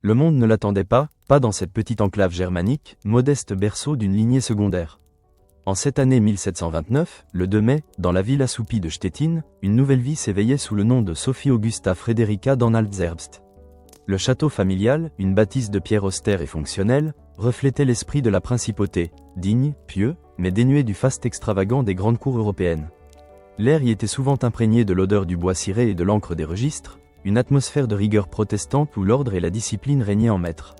Le monde ne l'attendait pas dans cette petite enclave germanique, modeste berceau d'une lignée secondaire. En cette année 1729, le 2 mai, dans la ville assoupie de Stettin, une nouvelle vie s'éveillait sous le nom de Sophie Augusta Frederica d'Anhalt-Zerbst. Le château familial, une bâtisse de pierre austère et fonctionnelle, reflétait l'esprit de la principauté, digne, pieux, mais dénué du faste extravagant des grandes cours européennes. L'air y était souvent imprégné de l'odeur du bois ciré et de l'encre des registres, une atmosphère de rigueur protestante où l'ordre et la discipline régnaient en maître.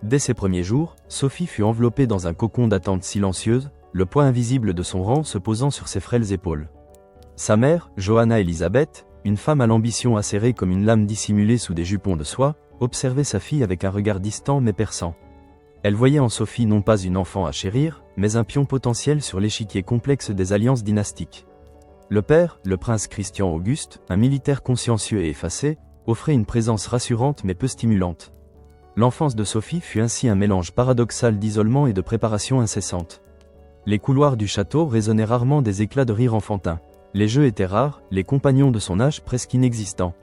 Dès ses premiers jours, Sophie fut enveloppée dans un cocon d'attente silencieuse, le poids invisible de son rang se posant sur ses frêles épaules. Sa mère, Johanna Elisabeth, une femme à l'ambition acérée comme une lame dissimulée sous des jupons de soie, observait sa fille avec un regard distant mais perçant. Elle voyait en Sophie non pas une enfant à chérir, mais un pion potentiel sur l'échiquier complexe des alliances dynastiques. Le père, le prince Christian Auguste, un militaire consciencieux et effacé, offrait une présence rassurante mais peu stimulante. L'enfance de Sophie fut ainsi un mélange paradoxal d'isolement et de préparation incessante. Les couloirs du château résonnaient rarement des éclats de rire enfantins. Les jeux étaient rares, les compagnons de son âge presque inexistants.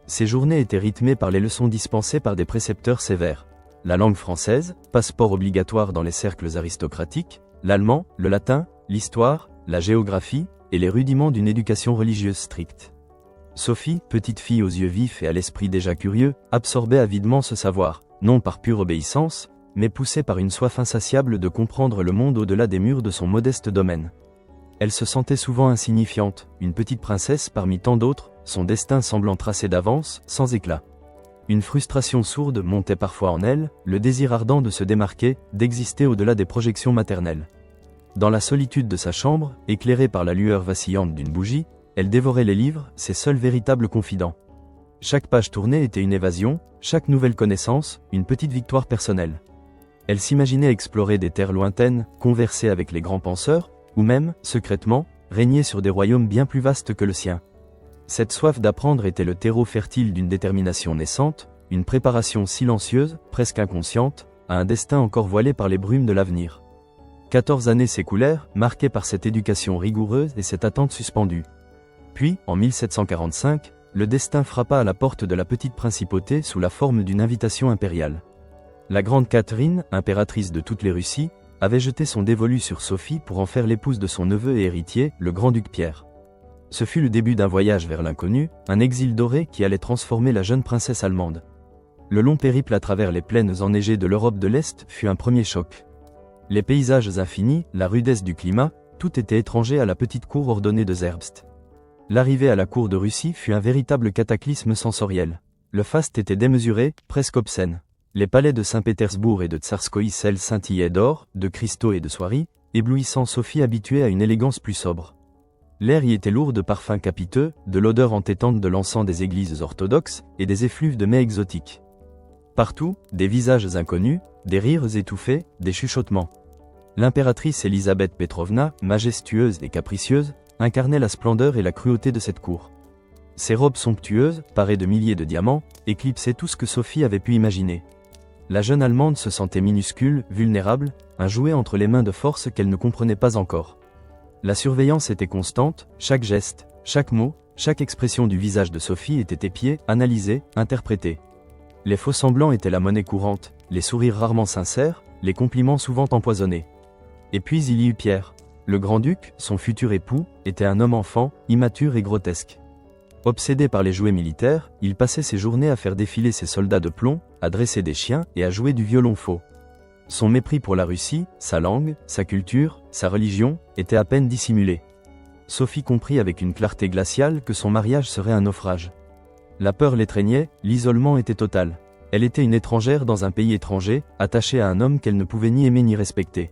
Ses journées étaient rythmées par les leçons dispensées par des précepteurs sévères. La langue française, passeport obligatoire dans les cercles aristocratiques, l'allemand, le latin, l'histoire, la géographie, et les rudiments d'une éducation religieuse stricte. Sophie, petite fille aux yeux vifs et à l'esprit déjà curieux, absorbait avidement ce savoir, non par pure obéissance, mais poussée par une soif insatiable de comprendre le monde au-delà des murs de son modeste domaine. Elle se sentait souvent insignifiante, une petite princesse parmi tant d'autres, son destin semblant tracé d'avance, sans éclat. Une frustration sourde montait parfois en elle, le désir ardent de se démarquer, d'exister au-delà des projections maternelles. Dans la solitude de sa chambre, éclairée par la lueur vacillante d'une bougie, elle dévorait les livres, ses seuls véritables confidents. Chaque page tournée était une évasion, chaque nouvelle connaissance, une petite victoire personnelle. Elle s'imaginait explorer des terres lointaines, converser avec les grands penseurs, ou même, secrètement, régner sur des royaumes bien plus vastes que le sien. Cette soif d'apprendre était le terreau fertile d'une détermination naissante, une préparation silencieuse, presque inconsciente, à un destin encore voilé par les brumes de l'avenir. 14 années s'écoulèrent, marquées par cette éducation rigoureuse et cette attente suspendue. Puis, en 1745, le destin frappa à la porte de la petite principauté sous la forme d'une invitation impériale. La grande Catherine, impératrice de toutes les Russies, avait jeté son dévolu sur Sophie pour en faire l'épouse de son neveu et héritier, le grand-duc Pierre. Ce fut le début d'un voyage vers l'inconnu, un exil doré qui allait transformer la jeune princesse allemande. Le long périple à travers les plaines enneigées de l'Europe de l'Est fut un premier choc. Les paysages infinis, la rudesse du climat, tout était étranger à la petite cour ordonnée de Zerbst. L'arrivée à la cour de Russie fut un véritable cataclysme sensoriel. Le faste était démesuré, presque obscène. Les palais de Saint-Pétersbourg et de Tsarskoïe-Sel scintillaient d'or, de cristaux et de soieries, éblouissant Sophie habituée à une élégance plus sobre. L'air y était lourd de parfums capiteux, de l'odeur entêtante de l'encens des églises orthodoxes et des effluves de mets exotiques. Partout, des visages inconnus, des rires étouffés, des chuchotements. L'impératrice Elisabeth Petrovna, majestueuse et capricieuse, incarnait la splendeur et la cruauté de cette cour. Ses robes somptueuses, parées de milliers de diamants, éclipsaient tout ce que Sophie avait pu imaginer. La jeune Allemande se sentait minuscule, vulnérable, un jouet entre les mains de force qu'elle ne comprenait pas encore. La surveillance était constante, chaque geste, chaque mot, chaque expression du visage de Sophie était épiée, analysée, interprétée. Les faux-semblants étaient la monnaie courante, les sourires rarement sincères, les compliments souvent empoisonnés. Et puis il y eut Pierre. Le grand-duc, son futur époux, était un homme enfant, immature et grotesque. Obsédé par les jouets militaires, il passait ses journées à faire défiler ses soldats de plomb, à dresser des chiens et à jouer du violon faux. Son mépris pour la Russie, sa langue, sa culture, sa religion, était à peine dissimulé. Sophie comprit avec une clarté glaciale que son mariage serait un naufrage. La peur l'étreignait, l'isolement était total. Elle était une étrangère dans un pays étranger, attachée à un homme qu'elle ne pouvait ni aimer ni respecter.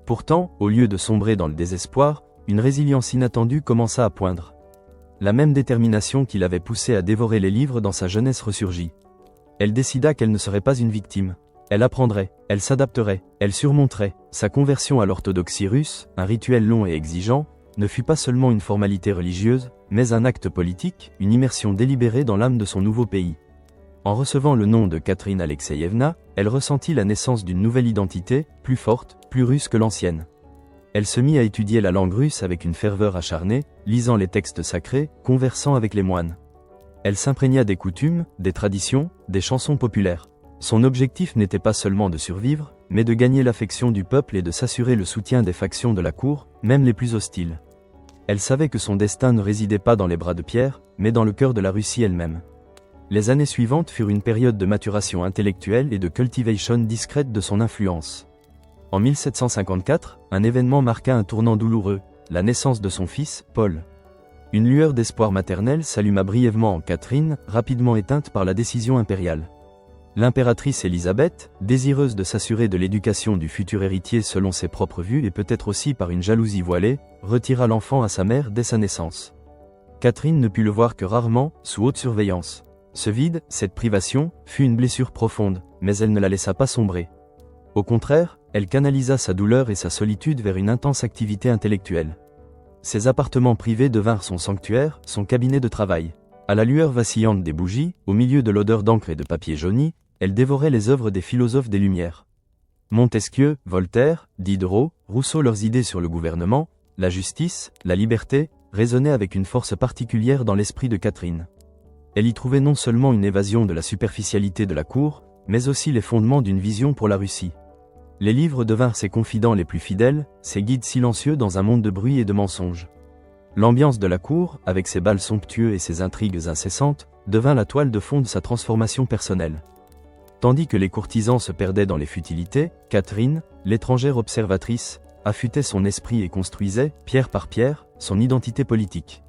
Pourtant, au lieu de sombrer dans le désespoir, une résilience inattendue commença à poindre. La même détermination qui l'avait poussée à dévorer les livres dans sa jeunesse ressurgit. Elle décida qu'elle ne serait pas une victime. Elle apprendrait, elle s'adapterait, elle surmonterait. Sa conversion à l'orthodoxie russe, un rituel long et exigeant, ne fut pas seulement une formalité religieuse, mais un acte politique, une immersion délibérée dans l'âme de son nouveau pays. En recevant le nom de Catherine Alexeyevna, elle ressentit la naissance d'une nouvelle identité, plus forte, plus russe que l'ancienne. Elle se mit à étudier la langue russe avec une ferveur acharnée, lisant les textes sacrés, conversant avec les moines. Elle s'imprégna des coutumes, des traditions, des chansons populaires. Son objectif n'était pas seulement de survivre, mais de gagner l'affection du peuple et de s'assurer le soutien des factions de la cour, même les plus hostiles. Elle savait que son destin ne résidait pas dans les bras de Pierre, mais dans le cœur de la Russie elle-même. Les années suivantes furent une période de maturation intellectuelle et de cultivation discrète de son influence. En 1754, un événement marqua un tournant douloureux, la naissance de son fils, Paul. Une lueur d'espoir maternel s'alluma brièvement en Catherine, rapidement éteinte par la décision impériale. L'impératrice Élisabeth, désireuse de s'assurer de l'éducation du futur héritier selon ses propres vues et peut-être aussi par une jalousie voilée, retira l'enfant à sa mère dès sa naissance. Catherine ne put le voir que rarement, sous haute surveillance. Ce vide, cette privation, fut une blessure profonde, mais elle ne la laissa pas sombrer. Au contraire, elle canalisa sa douleur et sa solitude vers une intense activité intellectuelle. Ses appartements privés devinrent son sanctuaire, son cabinet de travail. À la lueur vacillante des bougies, au milieu de l'odeur d'encre et de papier jauni, elle dévorait les œuvres des philosophes des Lumières. Montesquieu, Voltaire, Diderot, Rousseau, leurs idées sur le gouvernement, la justice, la liberté, résonnaient avec une force particulière dans l'esprit de Catherine. Elle y trouvait non seulement une évasion de la superficialité de la cour, mais aussi les fondements d'une vision pour la Russie. Les livres devinrent ses confidents les plus fidèles, ses guides silencieux dans un monde de bruit et de mensonges. L'ambiance de la cour, avec ses bals somptueux et ses intrigues incessantes, devint la toile de fond de sa transformation personnelle. Tandis que les courtisans se perdaient dans les futilités, Catherine, l'étrangère observatrice, affûtait son esprit et construisait, pierre par pierre, son identité politique.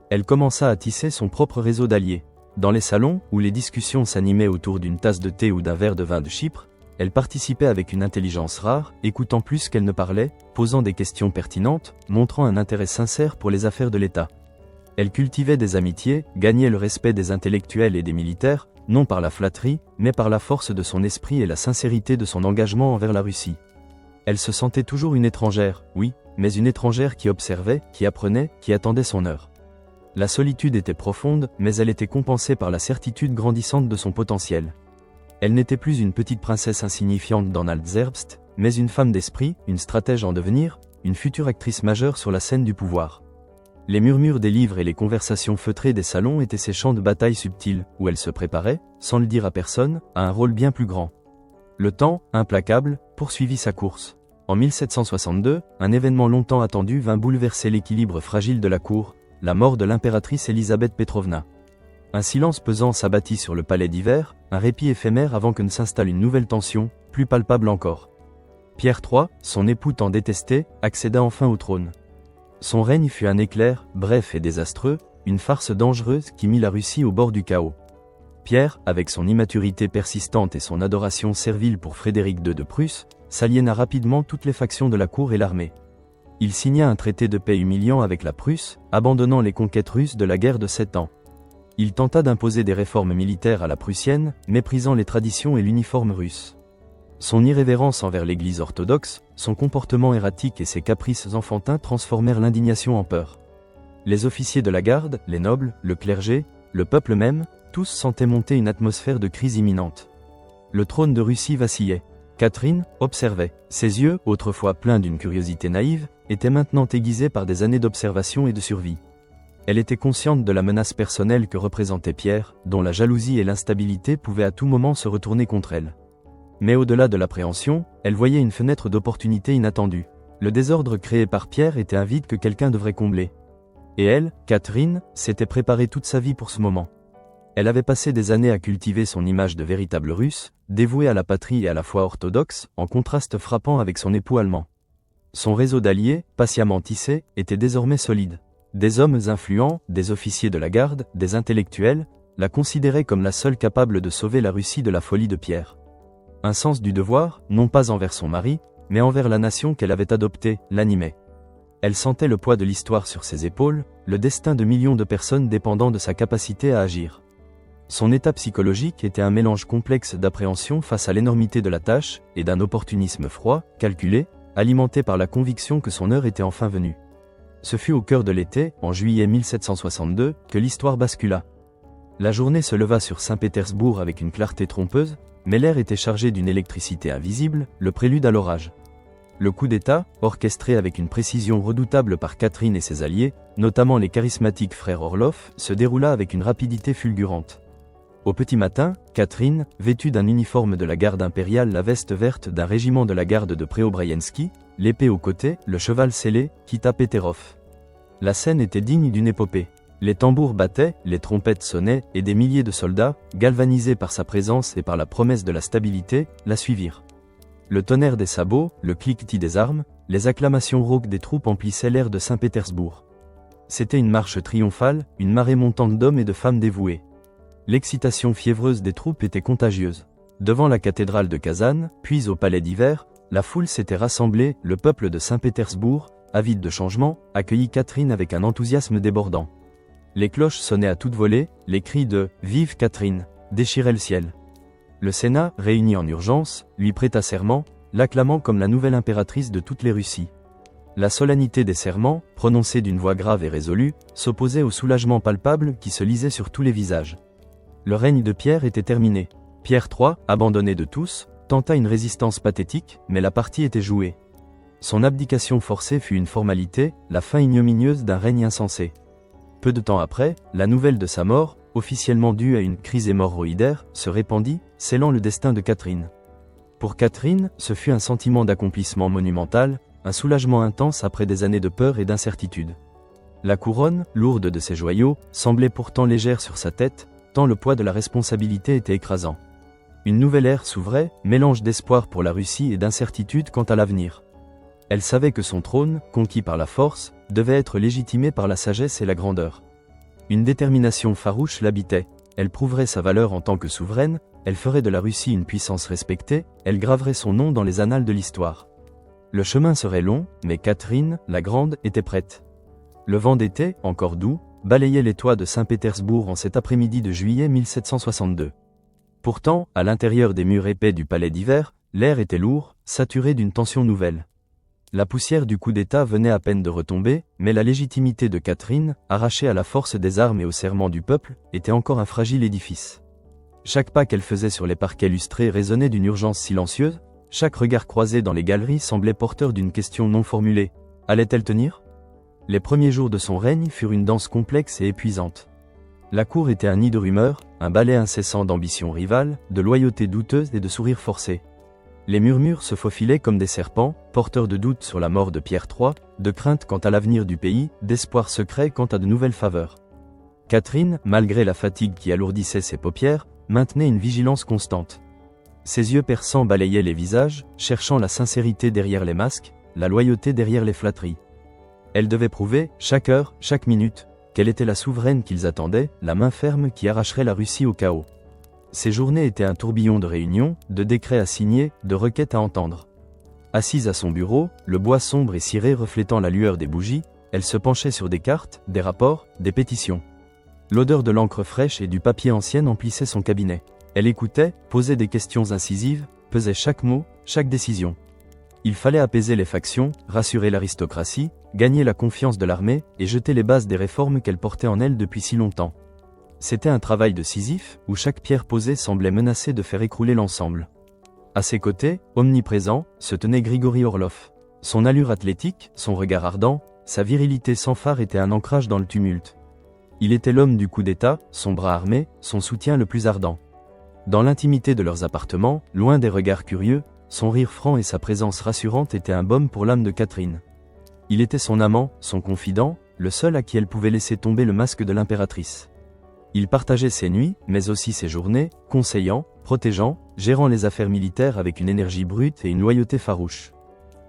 Elle commença à tisser son propre réseau d'alliés. Dans les salons, où les discussions s'animaient autour d'une tasse de thé ou d'un verre de vin de Chypre, elle participait avec une intelligence rare, écoutant plus qu'elle ne parlait, posant des questions pertinentes, montrant un intérêt sincère pour les affaires de l'État. Elle cultivait des amitiés, gagnait le respect des intellectuels et des militaires, non par la flatterie, mais par la force de son esprit et la sincérité de son engagement envers la Russie. Elle se sentait toujours une étrangère, oui, mais une étrangère qui observait, qui apprenait, qui attendait son heure. La solitude était profonde, mais elle était compensée par la certitude grandissante de son potentiel. Elle n'était plus une petite princesse insignifiante dans Altzerbst, mais une femme d'esprit, une stratège en devenir, une future actrice majeure sur la scène du pouvoir. Les murmures des livres et les conversations feutrées des salons étaient ces champs de bataille subtils, où elle se préparait, sans le dire à personne, à un rôle bien plus grand. Le temps, implacable, poursuivit sa course. En 1762, un événement longtemps attendu vint bouleverser l'équilibre fragile de la cour, la mort de l'impératrice Élisabeth Petrovna. Un silence pesant s'abattit sur le palais d'hiver, un répit éphémère avant que ne s'installe une nouvelle tension, plus palpable encore. Pierre III, son époux tant détesté, accéda enfin au trône. Son règne fut un éclair, bref et désastreux, une farce dangereuse qui mit la Russie au bord du chaos. Pierre, avec son immaturité persistante et son adoration servile pour Frédéric II de Prusse, s'aliéna rapidement toutes les factions de la cour et l'armée. Il signa un traité de paix humiliant avec la Prusse, abandonnant les conquêtes russes de la guerre de 7 ans. Il tenta d'imposer des réformes militaires à la prussienne, méprisant les traditions et l'uniforme russe. Son irrévérence envers l'Église orthodoxe, son comportement erratique et ses caprices enfantins transformèrent l'indignation en peur. Les officiers de la garde, les nobles, le clergé, le peuple même, tous sentaient monter une atmosphère de crise imminente. Le trône de Russie vacillait. Catherine observait. Ses yeux, autrefois pleins d'une curiosité naïve, étaient maintenant aiguisés par des années d'observation et de survie. Elle était consciente de la menace personnelle que représentait Pierre, dont la jalousie et l'instabilité pouvaient à tout moment se retourner contre elle. Mais au-delà de l'appréhension, elle voyait une fenêtre d'opportunité inattendue. Le désordre créé par Pierre était un vide que quelqu'un devrait combler. Et elle, Catherine, s'était préparée toute sa vie pour ce moment. Elle avait passé des années à cultiver son image de véritable Russe, dévouée à la patrie et à la foi orthodoxe, en contraste frappant avec son époux allemand. Son réseau d'alliés, patiemment tissé, était désormais solide. Des hommes influents, des officiers de la garde, des intellectuels, la considéraient comme la seule capable de sauver la Russie de la folie de Pierre. Un sens du devoir, non pas envers son mari, mais envers la nation qu'elle avait adoptée, l'animait. Elle sentait le poids de l'histoire sur ses épaules, le destin de millions de personnes dépendant de sa capacité à agir. Son état psychologique était un mélange complexe d'appréhension face à l'énormité de la tâche, et d'un opportunisme froid, calculé, alimenté par la conviction que son heure était enfin venue. Ce fut au cœur de l'été, en juillet 1762, que l'histoire bascula. La journée se leva sur Saint-Pétersbourg avec une clarté trompeuse, mais l'air était chargé d'une électricité invisible, le prélude à l'orage. Le coup d'État, orchestré avec une précision redoutable par Catherine et ses alliés, notamment les charismatiques frères Orloff, se déroula avec une rapidité fulgurante. Au petit matin, Catherine, vêtue d'un uniforme de la garde impériale, la veste verte d'un régiment de la garde de Préobrajenski, l'épée au côté, le cheval scellé, quitta Peterhof. La scène était digne d'une épopée. Les tambours battaient, les trompettes sonnaient, et des milliers de soldats, galvanisés par sa présence et par la promesse de la stabilité, la suivirent. Le tonnerre des sabots, le cliquetis des armes, les acclamations rauques des troupes emplissaient l'air de Saint-Pétersbourg. C'était une marche triomphale, une marée montante d'hommes et de femmes dévoués. L'excitation fiévreuse des troupes était contagieuse. Devant la cathédrale de Kazan, puis au palais d'hiver, la foule s'était rassemblée, le peuple de Saint-Pétersbourg, avide de changement, accueillit Catherine avec un enthousiasme débordant. Les cloches sonnaient à toute volée, les cris de « Vive Catherine !» déchiraient le ciel. Le Sénat, réuni en urgence, lui prêta serment, l'acclamant comme la nouvelle impératrice de toutes les Russies. La solennité des serments, prononcés d'une voix grave et résolue, s'opposait au soulagement palpable qui se lisait sur tous les visages. Le règne de Pierre était terminé. Pierre III, abandonné de tous, tenta une résistance pathétique, mais la partie était jouée. Son abdication forcée fut une formalité, la fin ignominieuse d'un règne insensé. Peu de temps après, la nouvelle de sa mort, officiellement due à une crise hémorroïdaire, se répandit, scellant le destin de Catherine. Pour Catherine, ce fut un sentiment d'accomplissement monumental, un soulagement intense après des années de peur et d'incertitude. La couronne, lourde de ses joyaux, semblait pourtant légère sur sa tête, tant le poids de la responsabilité était écrasant. Une nouvelle ère s'ouvrait, mélange d'espoir pour la Russie et d'incertitude quant à l'avenir. Elle savait que son trône, conquis par la force, devait être légitimé par la sagesse et la grandeur. Une détermination farouche l'habitait. Elle prouverait sa valeur en tant que souveraine, elle ferait de la Russie une puissance respectée, elle graverait son nom dans les annales de l'histoire. Le chemin serait long, mais Catherine, la Grande, était prête. Le vent d'été, encore doux, balayait les toits de Saint-Pétersbourg en cet après-midi de juillet 1762. Pourtant, à l'intérieur des murs épais du palais d'hiver, l'air était lourd, saturé d'une tension nouvelle. La poussière du coup d'État venait à peine de retomber, mais la légitimité de Catherine, arrachée à la force des armes et au serment du peuple, était encore un fragile édifice. Chaque pas qu'elle faisait sur les parquets lustrés résonnait d'une urgence silencieuse, chaque regard croisé dans les galeries semblait porteur d'une question non formulée. Allait-elle tenir ? Les premiers jours de son règne furent une danse complexe et épuisante. La cour était un nid de rumeurs, un balai incessant d'ambitions rivales, de loyauté douteuse et de sourires forcés. Les murmures se faufilaient comme des serpents, porteurs de doutes sur la mort de Pierre III, de crainte quant à l'avenir du pays, d'espoir secret quant à de nouvelles faveurs. Catherine, malgré la fatigue qui alourdissait ses paupières, maintenait une vigilance constante. Ses yeux perçants balayaient les visages, cherchant la sincérité derrière les masques, la loyauté derrière les flatteries. Elle devait prouver, chaque heure, chaque minute, qu'elle était la souveraine qu'ils attendaient, la main ferme qui arracherait la Russie au chaos. Ces journées étaient un tourbillon de réunions, de décrets à signer, de requêtes à entendre. Assise à son bureau, le bois sombre et ciré reflétant la lueur des bougies, elle se penchait sur des cartes, des rapports, des pétitions. L'odeur de l'encre fraîche et du papier ancien emplissait son cabinet. Elle écoutait, posait des questions incisives, pesait chaque mot, chaque décision. Il fallait apaiser les factions, rassurer l'aristocratie, gagner la confiance de l'armée et jeter les bases des réformes qu'elle portait en elle depuis si longtemps. C'était un travail de Sisyphe, où chaque pierre posée semblait menacer de faire écrouler l'ensemble. À ses côtés, omniprésent, se tenait Grigori Orlov. Son allure athlétique, son regard ardent, sa virilité sans phare étaient un ancrage dans le tumulte. Il était l'homme du coup d'État, son bras armé, son soutien le plus ardent. Dans l'intimité de leurs appartements, loin des regards curieux, son rire franc et sa présence rassurante étaient un baume pour l'âme de Catherine. Il était son amant, son confident, le seul à qui elle pouvait laisser tomber le masque de l'impératrice. Il partageait ses nuits, mais aussi ses journées, conseillant, protégeant, gérant les affaires militaires avec une énergie brute et une loyauté farouche.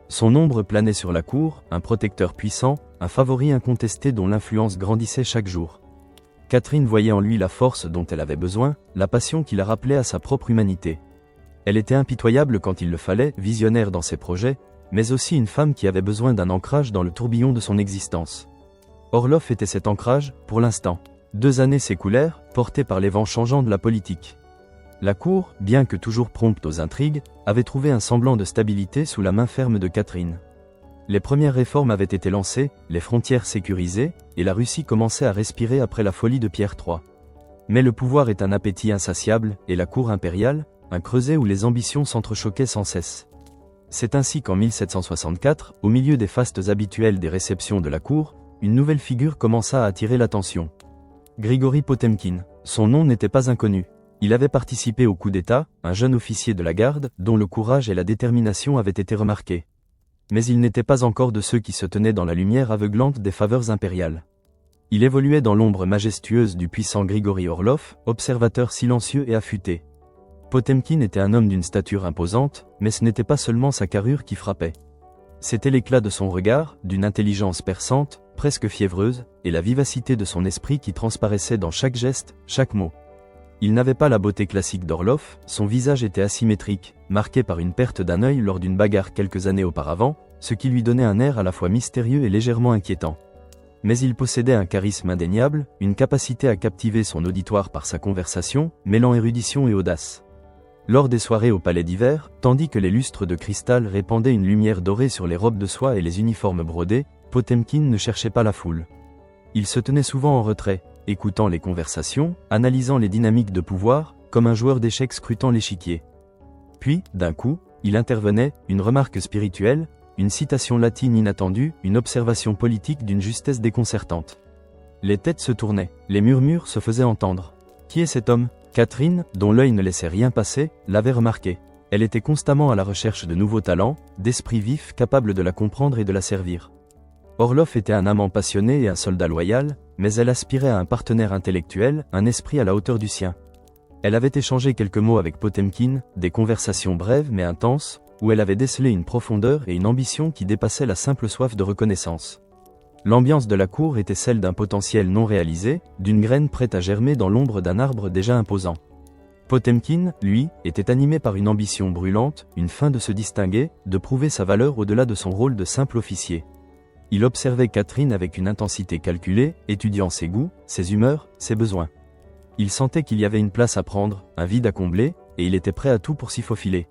Son ombre planait sur la cour, un protecteur puissant, un favori incontesté dont l'influence grandissait chaque jour. Catherine voyait en lui la force dont elle avait besoin, la passion qui la rappelait à sa propre humanité. Elle était impitoyable quand il le fallait, visionnaire dans ses projets, mais aussi une femme qui avait besoin d'un ancrage dans le tourbillon de son existence. Orlov était cet ancrage, pour l'instant. 2 années s'écoulèrent, portées par les vents changeants de la politique. La cour, bien que toujours prompte aux intrigues, avait trouvé un semblant de stabilité sous la main ferme de Catherine. Les premières réformes avaient été lancées, les frontières sécurisées, et la Russie commençait à respirer après la folie de Pierre III. Mais le pouvoir est un appétit insatiable, et la cour impériale, un creuset où les ambitions s'entrechoquaient sans cesse. C'est ainsi qu'en 1764, au milieu des fastes habituels des réceptions de la cour, une nouvelle figure commença à attirer l'attention. Grigori Potemkin. Son nom n'était pas inconnu. Il avait participé au coup d'État, un jeune officier de la garde, dont le courage et la détermination avaient été remarqués. Mais il n'était pas encore de ceux qui se tenaient dans la lumière aveuglante des faveurs impériales. Il évoluait dans l'ombre majestueuse du puissant Grigori Orlov, observateur silencieux et affûté. Potemkin était un homme d'une stature imposante, mais ce n'était pas seulement sa carrure qui frappait. C'était l'éclat de son regard, d'une intelligence perçante, presque fiévreuse, et la vivacité de son esprit qui transparaissait dans chaque geste, chaque mot. Il n'avait pas la beauté classique d'Orlov, son visage était asymétrique, marqué par une perte d'un œil lors d'une bagarre quelques années auparavant, ce qui lui donnait un air à la fois mystérieux et légèrement inquiétant. Mais il possédait un charisme indéniable, une capacité à captiver son auditoire par sa conversation, mêlant érudition et audace. Lors des soirées au palais d'hiver, tandis que les lustres de cristal répandaient une lumière dorée sur les robes de soie et les uniformes brodés, Potemkin ne cherchait pas la foule. Il se tenait souvent en retrait, écoutant les conversations, analysant les dynamiques de pouvoir, comme un joueur d'échecs scrutant l'échiquier. Puis, d'un coup, il intervenait, une remarque spirituelle, une citation latine inattendue, une observation politique d'une justesse déconcertante. Les têtes se tournaient, les murmures se faisaient entendre. Qui est cet homme ? Catherine, dont l'œil ne laissait rien passer, l'avait remarqué. Elle était constamment à la recherche de nouveaux talents, d'esprits vifs capables de la comprendre et de la servir. Orlov était un amant passionné et un soldat loyal, mais elle aspirait à un partenaire intellectuel, un esprit à la hauteur du sien. Elle avait échangé quelques mots avec Potemkin, des conversations brèves mais intenses, où elle avait décelé une profondeur et une ambition qui dépassaient la simple soif de reconnaissance. L'ambiance de la cour était celle d'un potentiel non réalisé, d'une graine prête à germer dans l'ombre d'un arbre déjà imposant. Potemkin, lui, était animé par une ambition brûlante, une faim de se distinguer, de prouver sa valeur au-delà de son rôle de simple officier. Il observait Catherine avec une intensité calculée, étudiant ses goûts, ses humeurs, ses besoins. Il sentait qu'il y avait une place à prendre, un vide à combler, et il était prêt à tout pour s'y faufiler.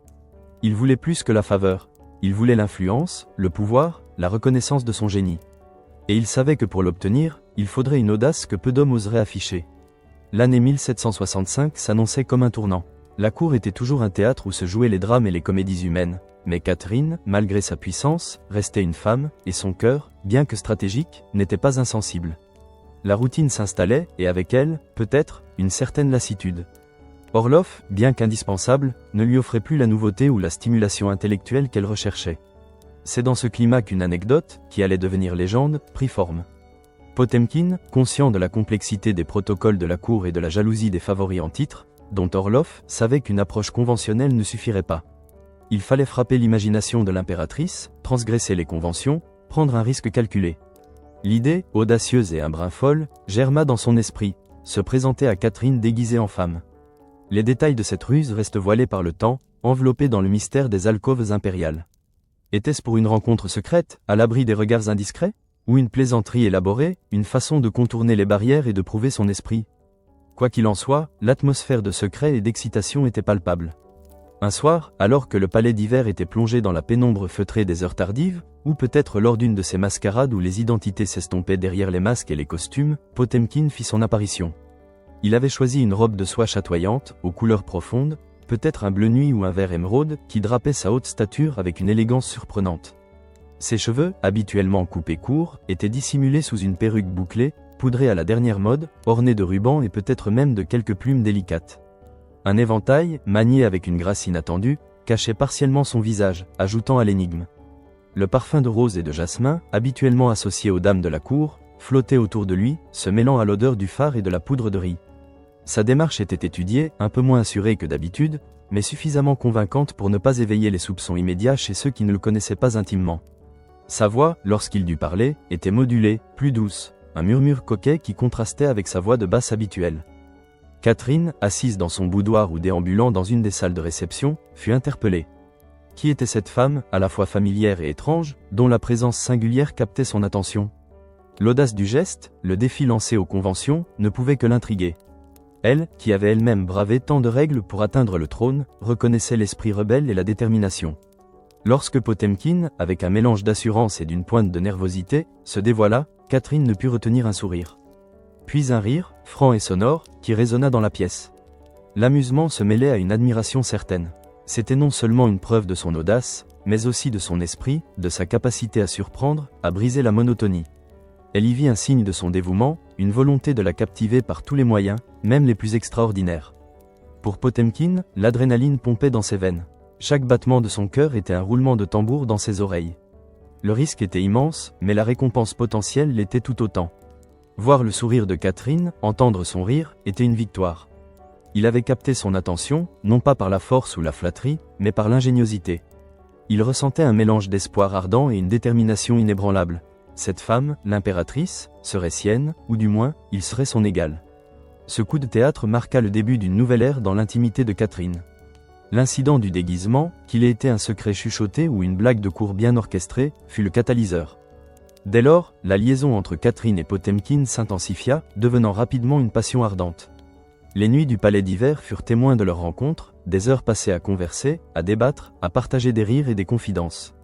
Il voulait plus que la faveur, il voulait l'influence, le pouvoir, la reconnaissance de son génie. Et il savait que pour l'obtenir, il faudrait une audace que peu d'hommes oseraient afficher. L'année 1765 s'annonçait comme un tournant. La cour était toujours un théâtre où se jouaient les drames et les comédies humaines, mais Catherine, malgré sa puissance, restait une femme, et son cœur, bien que stratégique, n'était pas insensible. La routine s'installait, et avec elle, peut-être, une certaine lassitude. Orlov, bien qu'indispensable, ne lui offrait plus la nouveauté ou la stimulation intellectuelle qu'elle recherchait. C'est dans ce climat qu'une anecdote, qui allait devenir légende, prit forme. Potemkin, conscient de la complexité des protocoles de la cour et de la jalousie des favoris en titre, dont Orlov savait qu'une approche conventionnelle ne suffirait pas. Il fallait frapper l'imagination de l'impératrice, transgresser les conventions, prendre un risque calculé. L'idée, audacieuse et un brin folle, germa dans son esprit, se présenter à Catherine déguisée en femme. Les détails de cette ruse restent voilés par le temps, enveloppés dans le mystère des alcôves impériales. Était-ce pour une rencontre secrète, à l'abri des regards indiscrets ? Ou une plaisanterie élaborée, une façon de contourner les barrières et de prouver son esprit ? Quoi qu'il en soit, l'atmosphère de secret et d'excitation était palpable. Un soir, alors que le palais d'hiver était plongé dans la pénombre feutrée des heures tardives, ou peut-être lors d'une de ces mascarades où les identités s'estompaient derrière les masques et les costumes, Potemkin fit son apparition. Il avait choisi une robe de soie chatoyante, aux couleurs profondes, peut-être un bleu nuit ou un vert émeraude, qui drapait sa haute stature avec une élégance surprenante. Ses cheveux, habituellement coupés courts, étaient dissimulés sous une perruque bouclée, poudrée à la dernière mode, ornée de rubans et peut-être même de quelques plumes délicates. Un éventail, manié avec une grâce inattendue, cachait partiellement son visage, ajoutant à l'énigme. Le parfum de rose et de jasmin, habituellement associé aux dames de la cour, flottait autour de lui, se mêlant à l'odeur du fard et de la poudre de riz. Sa démarche était étudiée, un peu moins assurée que d'habitude, mais suffisamment convaincante pour ne pas éveiller les soupçons immédiats chez ceux qui ne le connaissaient pas intimement. Sa voix, lorsqu'il dut parler, était modulée, plus douce, un murmure coquet qui contrastait avec sa voix de basse habituelle. Catherine, assise dans son boudoir ou déambulant dans une des salles de réception, fut interpellée. Qui était cette femme, à la fois familière et étrange, dont la présence singulière captait son attention ? L'audace du geste, le défi lancé aux conventions, ne pouvait que l'intriguer. Elle, qui avait elle-même bravé tant de règles pour atteindre le trône, reconnaissait l'esprit rebelle et la détermination. Lorsque Potemkin, avec un mélange d'assurance et d'une pointe de nervosité, se dévoila, Catherine ne put retenir un sourire. Puis un rire, franc et sonore, qui résonna dans la pièce. L'amusement se mêlait à une admiration certaine. C'était non seulement une preuve de son audace, mais aussi de son esprit, de sa capacité à surprendre, à briser la monotonie. Elle y vit un signe de son dévouement, une volonté de la captiver par tous les moyens, même les plus extraordinaires. Pour Potemkin, l'adrénaline pompait dans ses veines. Chaque battement de son cœur était un roulement de tambour dans ses oreilles. Le risque était immense, mais la récompense potentielle l'était tout autant. Voir le sourire de Catherine, entendre son rire, était une victoire. Il avait capté son attention, non pas par la force ou la flatterie, mais par l'ingéniosité. Il ressentait un mélange d'espoir ardent et une détermination inébranlable. Cette femme, l'impératrice, serait sienne, ou du moins, il serait son égal. Ce coup de théâtre marqua le début d'une nouvelle ère dans l'intimité de Catherine. L'incident du déguisement, qu'il ait été un secret chuchoté ou une blague de cour bien orchestrée, fut le catalyseur. Dès lors, la liaison entre Catherine et Potemkin s'intensifia, devenant rapidement une passion ardente. Les nuits du palais d'hiver furent témoins de leur rencontre, des heures passées à converser, à débattre, à partager des rires et des confidences.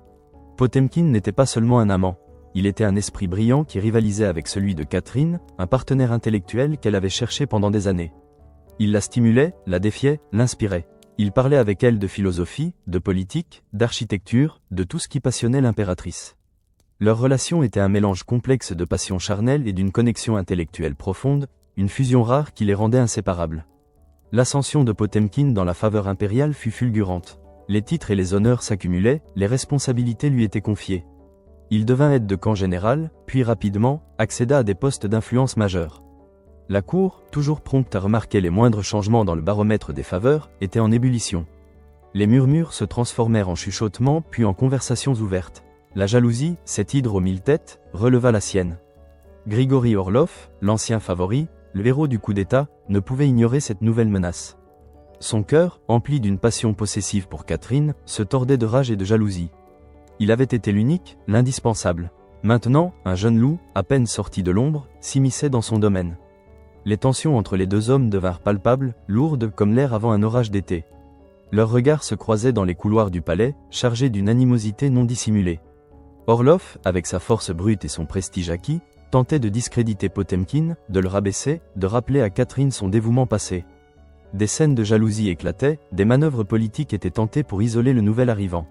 Potemkin n'était pas seulement un amant. Il était un esprit brillant qui rivalisait avec celui de Catherine, un partenaire intellectuel qu'elle avait cherché pendant des années. Il la stimulait, la défiait, l'inspirait. Il parlait avec elle de philosophie, de politique, d'architecture, de tout ce qui passionnait l'impératrice. Leur relation était un mélange complexe de passion charnelle et d'une connexion intellectuelle profonde, une fusion rare qui les rendait inséparables. L'ascension de Potemkin dans la faveur impériale fut fulgurante. Les titres et les honneurs s'accumulaient, les responsabilités lui étaient confiées. Il devint aide de camp général, puis rapidement, accéda à des postes d'influence majeurs. La cour, toujours prompte à remarquer les moindres changements dans le baromètre des faveurs, était en ébullition. Les murmures se transformèrent en chuchotements puis en conversations ouvertes. La jalousie, cette hydre aux 1000 têtes, releva la sienne. Grigori Orlov, l'ancien favori, le héros du coup d'État, ne pouvait ignorer cette nouvelle menace. Son cœur, empli d'une passion possessive pour Catherine, se tordait de rage et de jalousie. Il avait été l'unique, l'indispensable. Maintenant, un jeune loup, à peine sorti de l'ombre, s'immisçait dans son domaine. Les tensions entre les deux hommes devinrent palpables, lourdes comme l'air avant un orage d'été. Leurs regards se croisaient dans les couloirs du palais, chargés d'une animosité non dissimulée. Orlov, avec sa force brute et son prestige acquis, tentait de discréditer Potemkin, de le rabaisser, de rappeler à Catherine son dévouement passé. Des scènes de jalousie éclataient, des manœuvres politiques étaient tentées pour isoler le nouvel arrivant.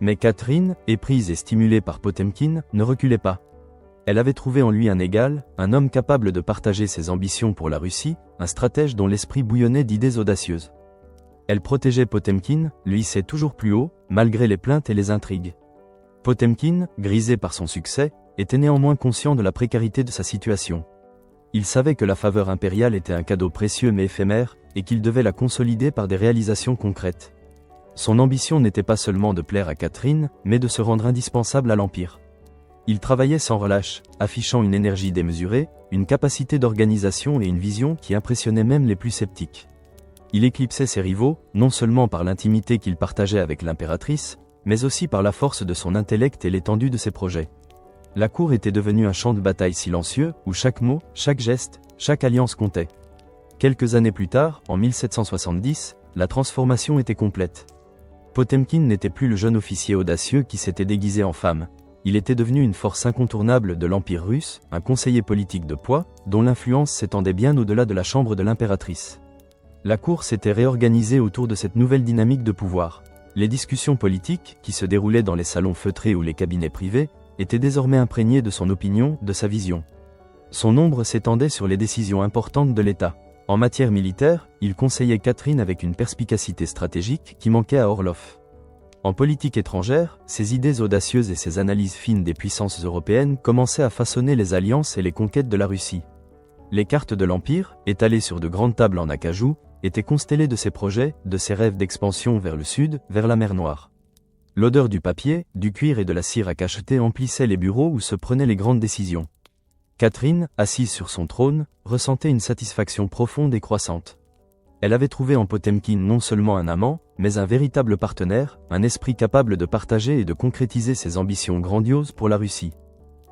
Mais Catherine, éprise et stimulée par Potemkin, ne reculait pas. Elle avait trouvé en lui un égal, un homme capable de partager ses ambitions pour la Russie, un stratège dont l'esprit bouillonnait d'idées audacieuses. Elle protégeait Potemkin, le hissait toujours plus haut, malgré les plaintes et les intrigues. Potemkin, grisé par son succès, était néanmoins conscient de la précarité de sa situation. Il savait que la faveur impériale était un cadeau précieux mais éphémère, et qu'il devait la consolider par des réalisations concrètes. Son ambition n'était pas seulement de plaire à Catherine, mais de se rendre indispensable à l'Empire. Il travaillait sans relâche, affichant une énergie démesurée, une capacité d'organisation et une vision qui impressionnaient même les plus sceptiques. Il éclipsait ses rivaux, non seulement par l'intimité qu'il partageait avec l'impératrice, mais aussi par la force de son intellect et l'étendue de ses projets. La cour était devenue un champ de bataille silencieux, où chaque mot, chaque geste, chaque alliance comptait. Quelques années plus tard, en 1770, la transformation était complète. Potemkin n'était plus le jeune officier audacieux qui s'était déguisé en femme. Il était devenu une force incontournable de l'Empire russe, un conseiller politique de poids, dont l'influence s'étendait bien au-delà de la chambre de l'impératrice. La cour s'était réorganisée autour de cette nouvelle dynamique de pouvoir. Les discussions politiques, qui se déroulaient dans les salons feutrés ou les cabinets privés, étaient désormais imprégnées de son opinion, de sa vision. Son ombre s'étendait sur les décisions importantes de l'État. En matière militaire, il conseillait Catherine avec une perspicacité stratégique qui manquait à Orlov. En politique étrangère, ses idées audacieuses et ses analyses fines des puissances européennes commençaient à façonner les alliances et les conquêtes de la Russie. Les cartes de l'Empire, étalées sur de grandes tables en acajou, étaient constellées de ses projets, de ses rêves d'expansion vers le sud, vers la mer Noire. L'odeur du papier, du cuir et de la cire à cacheter emplissait les bureaux où se prenaient les grandes décisions. Catherine, assise sur son trône, ressentait une satisfaction profonde et croissante. Elle avait trouvé en Potemkin non seulement un amant, mais un véritable partenaire, un esprit capable de partager et de concrétiser ses ambitions grandioses pour la Russie.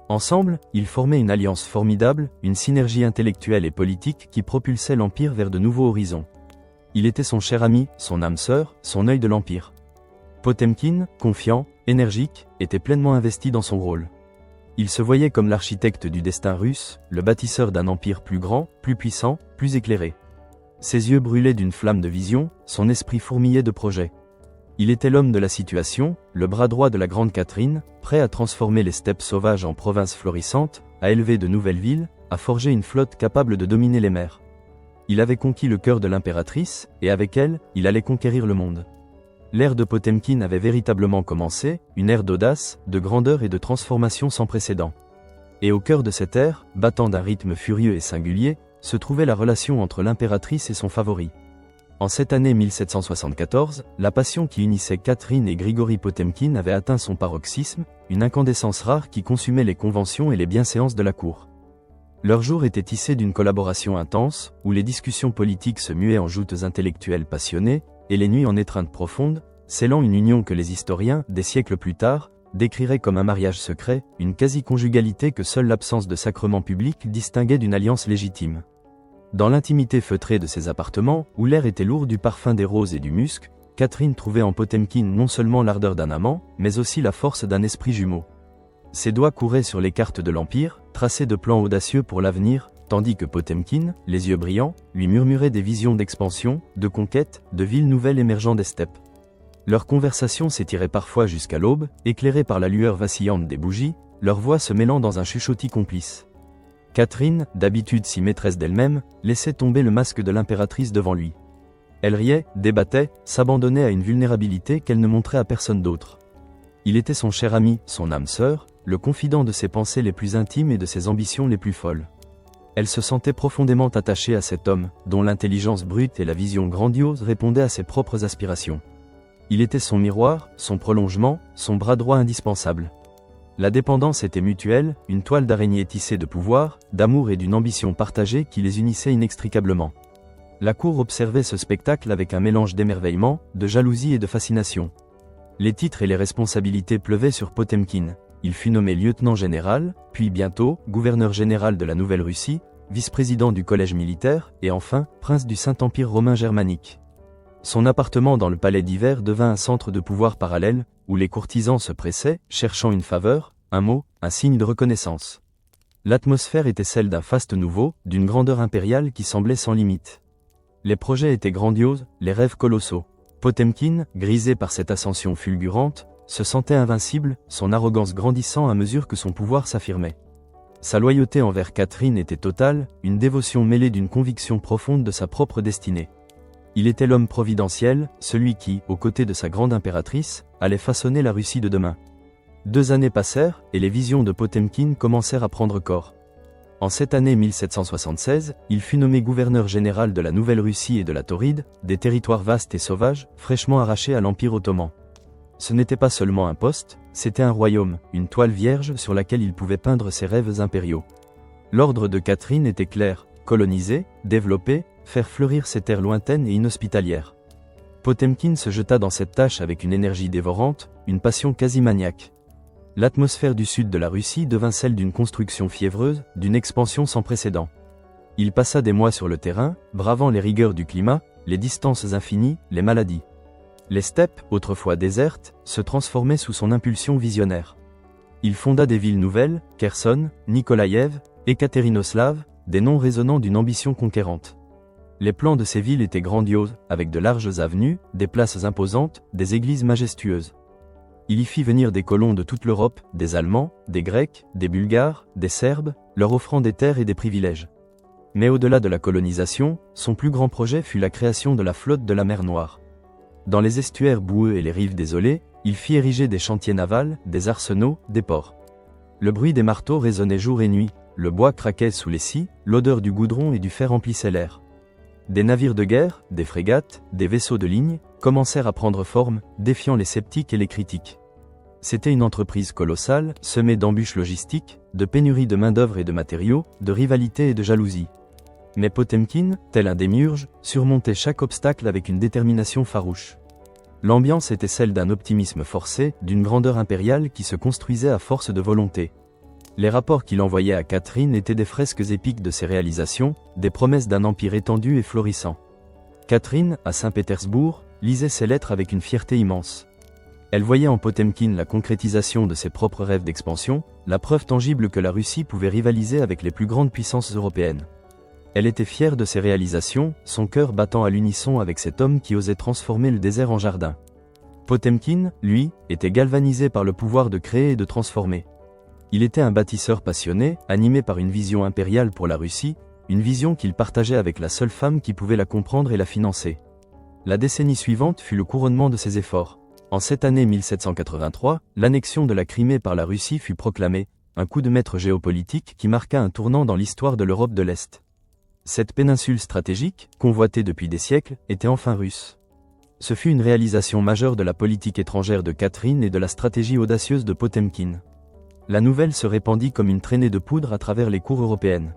Ensemble, ils formaient une alliance formidable, une synergie intellectuelle et politique qui propulsait l'Empire vers de nouveaux horizons. Il était son cher ami, son âme sœur, son œil de l'Empire. Potemkin, confiant, énergique, était pleinement investi dans son rôle. Il se voyait comme l'architecte du destin russe, le bâtisseur d'un empire plus grand, plus puissant, plus éclairé. Ses yeux brûlaient d'une flamme de vision, son esprit fourmillait de projets. Il était l'homme de la situation, le bras droit de la grande Catherine, prêt à transformer les steppes sauvages en provinces florissantes, à élever de nouvelles villes, à forger une flotte capable de dominer les mers. Il avait conquis le cœur de l'impératrice, et avec elle, il allait conquérir le monde. L'ère de Potemkin avait véritablement commencé, une ère d'audace, de grandeur et de transformation sans précédent. Et au cœur de cette ère, battant d'un rythme furieux et singulier, se trouvait la relation entre l'impératrice et son favori. En cette année 1774, la passion qui unissait Catherine et Grigory Potemkin avait atteint son paroxysme, une incandescence rare qui consumait les conventions et les bienséances de la cour. Leur jour était tissé d'une collaboration intense, où les discussions politiques se muaient en joutes intellectuelles passionnées, et les nuits en étreinte profonde, scellant une union que les historiens, des siècles plus tard, décriraient comme un mariage secret, une quasi-conjugalité que seule l'absence de sacrement public distinguait d'une alliance légitime. Dans l'intimité feutrée de ses appartements, où l'air était lourd du parfum des roses et du musc, Catherine trouvait en Potemkin non seulement l'ardeur d'un amant, mais aussi la force d'un esprit jumeau. Ses doigts couraient sur les cartes de l'Empire, tracés de plans audacieux pour l'avenir, tandis que Potemkin, les yeux brillants, lui murmurait des visions d'expansion, de conquête, de villes nouvelles émergeant des steppes. Leurs conversations s'étiraient parfois jusqu'à l'aube, éclairées par la lueur vacillante des bougies, leurs voix se mêlant dans un chuchotis complice. Catherine, d'habitude si maîtresse d'elle-même, laissait tomber le masque de l'impératrice devant lui. Elle riait, débattait, s'abandonnait à une vulnérabilité qu'elle ne montrait à personne d'autre. Il était son cher ami, son âme sœur, le confident de ses pensées les plus intimes et de ses ambitions les plus folles. Elle se sentait profondément attachée à cet homme, dont l'intelligence brute et la vision grandiose répondaient à ses propres aspirations. Il était son miroir, son prolongement, son bras droit indispensable. La dépendance était mutuelle, une toile d'araignée tissée de pouvoir, d'amour et d'une ambition partagée qui les unissait inextricablement. La cour observait ce spectacle avec un mélange d'émerveillement, de jalousie et de fascination. Les titres et les responsabilités pleuvaient sur Potemkin. Il fut nommé lieutenant général, puis bientôt, gouverneur général de la Nouvelle-Russie, vice-président du collège militaire, et enfin, prince du Saint-Empire romain germanique. Son appartement dans le palais d'hiver devint un centre de pouvoir parallèle, où les courtisans se pressaient, cherchant une faveur, un mot, un signe de reconnaissance. L'atmosphère était celle d'un faste nouveau, d'une grandeur impériale qui semblait sans limite. Les projets étaient grandioses, les rêves colossaux. Potemkin, grisé par cette ascension fulgurante, se sentait invincible, son arrogance grandissant à mesure que son pouvoir s'affirmait. Sa loyauté envers Catherine était totale, une dévotion mêlée d'une conviction profonde de sa propre destinée. Il était l'homme providentiel, celui qui, aux côtés de sa grande impératrice, allait façonner la Russie de demain. 2 années passèrent, et les visions de Potemkin commencèrent à prendre corps. En cette année 1776, il fut nommé gouverneur général de la Nouvelle-Russie et de la Tauride, des territoires vastes et sauvages, fraîchement arrachés à l'Empire ottoman. Ce n'était pas seulement un poste, c'était un royaume, une toile vierge sur laquelle il pouvait peindre ses rêves impériaux. L'ordre de Catherine était clair, coloniser, développer, faire fleurir ces terres lointaines et inhospitalières. Potemkin se jeta dans cette tâche avec une énergie dévorante, une passion quasi maniaque. L'atmosphère du sud de la Russie devint celle d'une construction fiévreuse, d'une expansion sans précédent. Il passa des mois sur le terrain, bravant les rigueurs du climat, les distances infinies, les maladies. Les steppes, autrefois désertes, se transformaient sous son impulsion visionnaire. Il fonda des villes nouvelles, Kherson, Nikolaïev, Ekatérinoslav, des noms résonnant d'une ambition conquérante. Les plans de ces villes étaient grandioses, avec de larges avenues, des places imposantes, des églises majestueuses. Il y fit venir des colons de toute l'Europe, des Allemands, des Grecs, des Bulgares, des Serbes, leur offrant des terres et des privilèges. Mais au-delà de la colonisation, son plus grand projet fut la création de la flotte de la mer Noire. Dans les estuaires boueux et les rives désolées, il fit ériger des chantiers navals, des arsenaux, des ports. Le bruit des marteaux résonnait jour et nuit, le bois craquait sous les scies, l'odeur du goudron et du fer emplissait l'air. Des navires de guerre, des frégates, des vaisseaux de ligne, commencèrent à prendre forme, défiant les sceptiques et les critiques. C'était une entreprise colossale, semée d'embûches logistiques, de pénuries de main-d'œuvre et de matériaux, de rivalité et de jalousie. Mais Potemkin, tel un démiurge, surmontait chaque obstacle avec une détermination farouche. L'ambiance était celle d'un optimisme forcé, d'une grandeur impériale qui se construisait à force de volonté. Les rapports qu'il envoyait à Catherine étaient des fresques épiques de ses réalisations, des promesses d'un empire étendu et florissant. Catherine, à Saint-Pétersbourg, lisait ses lettres avec une fierté immense. Elle voyait en Potemkin la concrétisation de ses propres rêves d'expansion, la preuve tangible que la Russie pouvait rivaliser avec les plus grandes puissances européennes. Elle était fière de ses réalisations, son cœur battant à l'unisson avec cet homme qui osait transformer le désert en jardin. Potemkin, lui, était galvanisé par le pouvoir de créer et de transformer. Il était un bâtisseur passionné, animé par une vision impériale pour la Russie, une vision qu'il partageait avec la seule femme qui pouvait la comprendre et la financer. La décennie suivante fut le couronnement de ses efforts. En cette année 1783, l'annexion de la Crimée par la Russie fut proclamée, un coup de maître géopolitique qui marqua un tournant dans l'histoire de l'Europe de l'Est. Cette péninsule stratégique, convoitée depuis des siècles, était enfin russe. Ce fut une réalisation majeure de la politique étrangère de Catherine et de la stratégie audacieuse de Potemkine. La nouvelle se répandit comme une traînée de poudre à travers les cours européennes.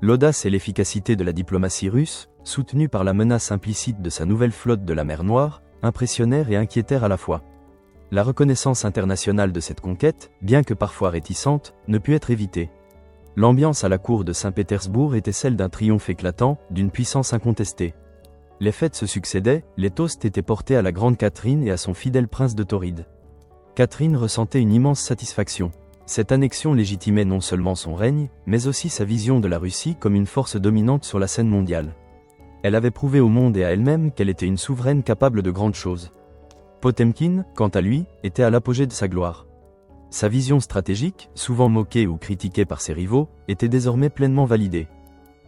L'audace et l'efficacité de la diplomatie russe, soutenue par la menace implicite de sa nouvelle flotte de la mer Noire, impressionnèrent et inquiétèrent à la fois. La reconnaissance internationale de cette conquête, bien que parfois réticente, ne put être évitée. L'ambiance à la cour de Saint-Pétersbourg était celle d'un triomphe éclatant, d'une puissance incontestée. Les fêtes se succédaient, les toasts étaient portés à la grande Catherine et à son fidèle prince de Tauride. Catherine ressentait une immense satisfaction. Cette annexion légitimait non seulement son règne, mais aussi sa vision de la Russie comme une force dominante sur la scène mondiale. Elle avait prouvé au monde et à elle-même qu'elle était une souveraine capable de grandes choses. Potemkine, quant à lui, était à l'apogée de sa gloire. Sa vision stratégique, souvent moquée ou critiquée par ses rivaux, était désormais pleinement validée.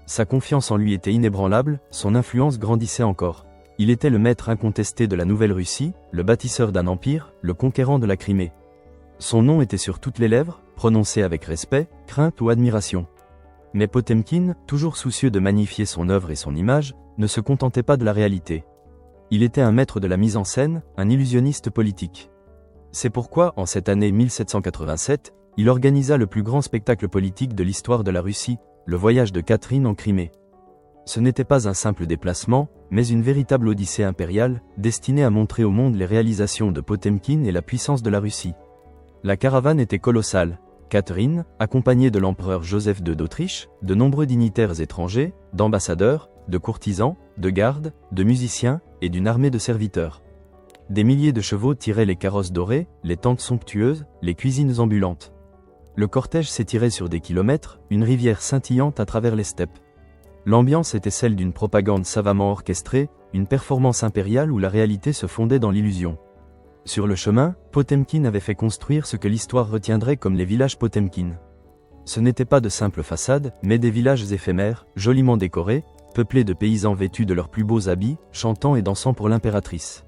Sa confiance en lui était inébranlable, son influence grandissait encore. Il était le maître incontesté de la Nouvelle-Russie, le bâtisseur d'un empire, le conquérant de la Crimée. Son nom était sur toutes les lèvres, prononcé avec respect, crainte ou admiration. Mais Potemkine, toujours soucieux de magnifier son œuvre et son image, ne se contentait pas de la réalité. Il était un maître de la mise en scène, un illusionniste politique. C'est pourquoi, en cette année 1787, il organisa le plus grand spectacle politique de l'histoire de la Russie, le voyage de Catherine en Crimée. Ce n'était pas un simple déplacement, mais une véritable odyssée impériale, destinée à montrer au monde les réalisations de Potemkine et la puissance de la Russie. La caravane était colossale. Catherine, accompagnée de l'empereur Joseph II d'Autriche, de nombreux dignitaires étrangers, d'ambassadeurs, de courtisans, de gardes, de musiciens, et d'une armée de serviteurs. Des milliers de chevaux tiraient les carrosses dorées, les tentes somptueuses, les cuisines ambulantes. Le cortège s'étirait sur des kilomètres, une rivière scintillante à travers les steppes. L'ambiance était celle d'une propagande savamment orchestrée, une performance impériale où la réalité se fondait dans l'illusion. Sur le chemin, Potemkine avait fait construire ce que l'histoire retiendrait comme les villages Potemkine. Ce n'étaient pas de simples façades, mais des villages éphémères, joliment décorés, peuplés de paysans vêtus de leurs plus beaux habits, chantant et dansant pour l'impératrice.